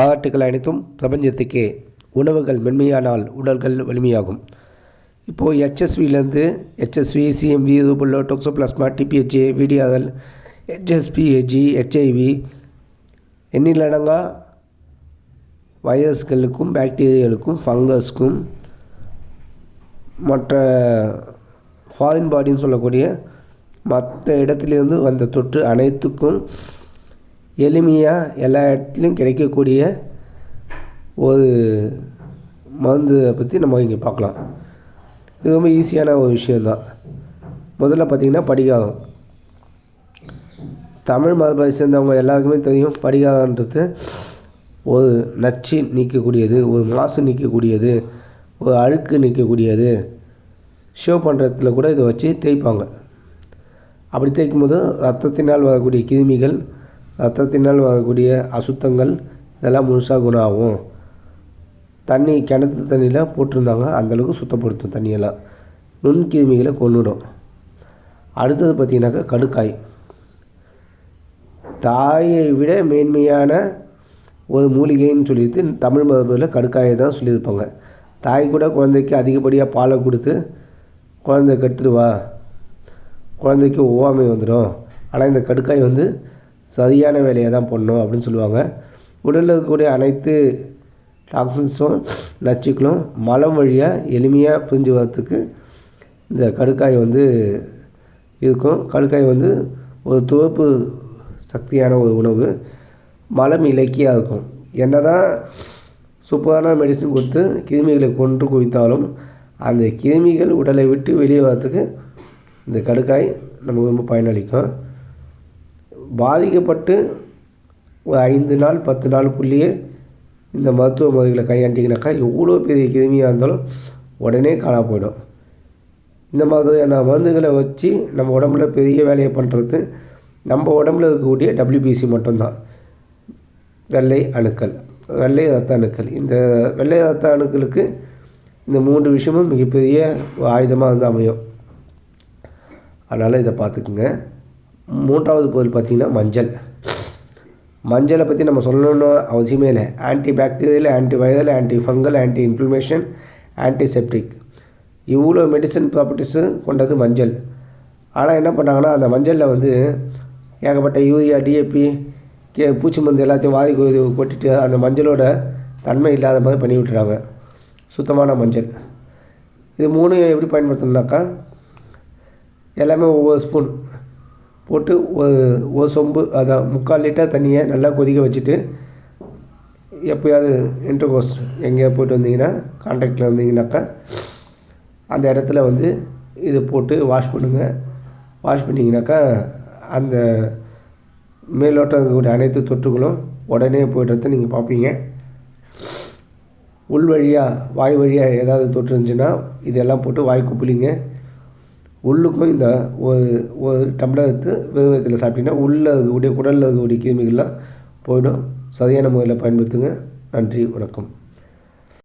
பாராட்டுகள் அனைத்தும் பிரபஞ்சத்துக்கே. உணவுகள் மென்மையானால் உடல்கள் வலிமையாகும். இப்போது ஹெச்எஸ்விலேருந்து ஹெச்எஸ்வி, சிஎம்வி, ரூபுல்லோ, டொக்ஸோபிளாஸ்மா, டிபிஹெச்ஏ, விடிஆர்எல், ஹெச்எஸ்பிஏஜி, ஹெச்ஐவி எண்ணிலடங்கா வைரஸ்களுக்கும் பாக்டீரியாக்களுக்கும் ஃபங்கஸ்க்கும் மற்ற ஃபாரின் பாடின்னு சொல்லக்கூடிய மற்ற இடத்துலேருந்து வந்த தொற்று அனைத்துக்கும் எளிமையாக எல்லா இடத்துலையும் கிடைக்கக்கூடிய ஒரு மருந்து பற்றி நம்ம இங்கே பார்க்கலாம். இது ரொம்ப ஈஸியான ஒரு விஷயந்தான். முதல்ல பார்த்திங்கன்னா படிகாரம். தமிழ் மரபை சேர்ந்தவங்க எல்லாருக்குமே தெரியும். படிகாரன்றது ஒரு நச்சு நீக்கக்கூடியது, ஒரு மாசு நீக்கக்கூடியது, ஒரு அழுக்கு நீக்கக்கூடியது. ஷேவ் பண்ணுறதுல கூட இதை வச்சு தேய்ப்பாங்க. அப்படி தேய்க்கும்போது ரத்தத்தினால் வரக்கூடிய கிருமிகள், ரத்தத்தினால் வரக்கூடிய அசுத்தங்கள் இதெல்லாம் முழுசாக குணம் ஆகும். தண்ணி கிணத்து தண்ணியில் போட்டிருந்தாங்க, அந்தளவுக்கு சுத்தப்படுத்தும் தண்ணியெல்லாம், நுண்கிருமிகளை கொன்னுடும். அடுத்தது பார்த்திங்கனாக்கா கடுக்காய். தாயை விட மேன்மையான ஒரு மூலிகைன்னு சொல்லிட்டு தமிழ் மரபில் கடுக்காயை தான் சொல்லியிருப்பாங்க. தாய் கூட குழந்தைக்கு அதிகப்படியாக பாலை கொடுத்து குழந்தை கெடுத்துடுவா, குழந்தைக்கு ஒவ்வாமை வந்துடும், ஆனால் இந்த கடுக்காய் வந்து சரியான வேலையை தான் பண்ணணும் அப்படின்னு சொல்லுவாங்க. உடலில் இருக்கக்கூடிய அனைத்து டாக்ஸின்ஸும் நச்சுக்களும் மலம் வழியாக எளிமையாக பிரிஞ்சு வரத்துக்கு இந்த கடுக்காய் வந்து இருக்கும். கடுக்காய் வந்து ஒரு துவப்பு சக்தியான ஒரு உணவு. மலம் இலக்கியாக இருக்கும். என்ன தான் சூப்பரான மெடிசன் கொடுத்து கிருமிகளை கொன்று குவித்தாலும் அந்த கிருமிகள் உடலை விட்டு வெளியே வரத்துக்கு இந்த கடுக்காய் நமக்கு ரொம்ப பயனளிக்கும். பாதிக்கப்பட்டு ஒரு 5 நாள் 10 நாளுக்குள்ளேயே இந்த மருத்துவ முறைகளை கையாண்டிங்கனாக்கா எவ்வளோ பெரிய கிருமியாக இருந்தாலும் உடனே காணாம போயிடும். இந்த மாதிரியான மருந்துகளை வச்சு நம்ம உடம்புல பெரிய வேலையை பண்ணுறது நம்ம உடம்புல இருக்கக்கூடிய WBC மட்டும்தான். வெள்ளை அணுக்கள், வெள்ளை இரத்த அணுக்கள். இந்த வெள்ளை இரத்த அணுக்களுக்கு இந்த 3 விஷயமும் மிகப்பெரிய ஆயுதமாக வந்து அமையும். அதனால் இதை பார்த்துக்குங்க. 3வது பொருள் பார்த்திங்கன்னா மஞ்சள். மஞ்சளை பற்றி நம்ம சொல்லணும்னு அவசியமே இல்லை. Anti bacterial, anti viral, anti fungal, anti inflammation, antiseptic இவ்வளோ மெடிசன் ப்ராப்பர்ட்டிஸு கொண்டது மஞ்சள். ஆனால் என்ன பண்ணாங்கன்னா அந்த மஞ்சளில் வந்து ஏகப்பட்ட யூரியா, டிஏபி, பூச்சி மருந்து எல்லாத்தையும் வாரி கொட்டிட்டு அந்த மஞ்சளோட தன்மை இல்லாத மாதிரி பண்ணி விட்டுறாங்க. சுத்தமான மஞ்சள் இது 3 எப்படி பயன்படுத்தணுனாக்கா, எல்லாமே ஒவ்வொரு ஸ்பூன் போட்டு ஒரு சொம்பு, அதான் 3/4 லிட்டர் தண்ணியை நல்லா கொதிக்க வச்சுட்டு, எப்போயாவது இன்டர்கோர்ஸ் எங்கேயா போய்ட்டு வந்தீங்கன்னா, கான்டாக்டில் வந்தீங்கன்னாக்கா அந்த இடத்துல வந்து இது போட்டு வாஷ் பண்ணுங்கள். வாஷ் பண்ணிங்கனாக்கா அந்த மேலோட்டம் இருக்கக்கூடிய அனைத்து தொற்றுகளும் உடனே போய்ட்டு நீங்கள் பார்ப்பீங்க. உள் வழியாக வாய் வழியாக ஏதாவது தொற்று இருந்துச்சுன்னா இதெல்லாம் போட்டு வாய் குப்பிளிங்க. உள்ளுக்கும் இந்த ஒரு டம்ளர் எடுத்து வெறும் வயிற்றில் சாப்பிட்டீங்கன்னா உள்ளே இருக்கக்கூடிய குடலில் இருக்கக்கூடிய கிருமிகள்லாம் போயிடும். சரியான முறையில் பயன்படுத்துங்க. நன்றி, வணக்கம்.